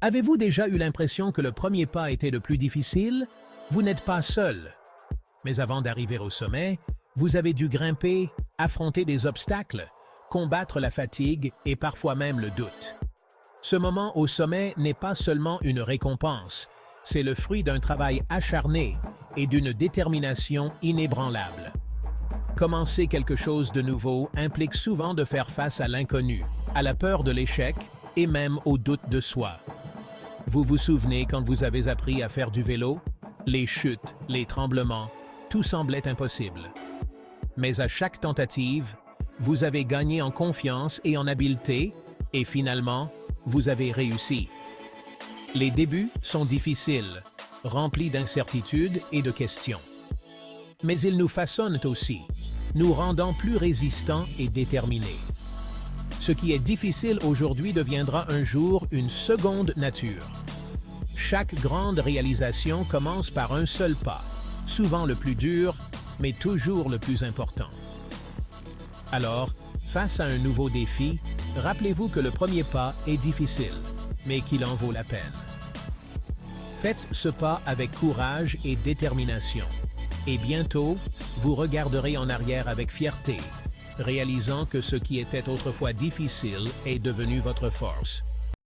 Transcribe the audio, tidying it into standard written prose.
Avez-vous déjà eu l'impression que le premier pas était le plus difficile? Vous n'êtes pas seul. Mais avant d'arriver au sommet, vous avez dû grimper, affronter des obstacles, combattre la fatigue et parfois même le doute. Ce moment au sommet n'est pas seulement une récompense, c'est le fruit d'un travail acharné et d'une détermination inébranlable. Commencer quelque chose de nouveau implique souvent de faire face à l'inconnu, à la peur de l'échec et même au doute de soi. Vous vous souvenez quand vous avez appris à faire du vélo? Les chutes, les tremblements, tout semblait impossible. Mais à chaque tentative, vous avez gagné en confiance et en habileté, et finalement, vous avez réussi. Les débuts sont difficiles, remplis d'incertitudes et de questions. Mais ils nous façonnent aussi, nous rendant plus résistants et déterminés. Ce qui est difficile aujourd'hui deviendra un jour une seconde nature. Chaque grande réalisation commence par un seul pas, souvent le plus dur, mais toujours le plus important. Alors, face à un nouveau défi, rappelez-vous que le premier pas est difficile, mais qu'il en vaut la peine. Faites ce pas avec courage et détermination, et bientôt, vous regarderez en arrière avec fierté, réalisant que ce qui était autrefois difficile est devenu votre force.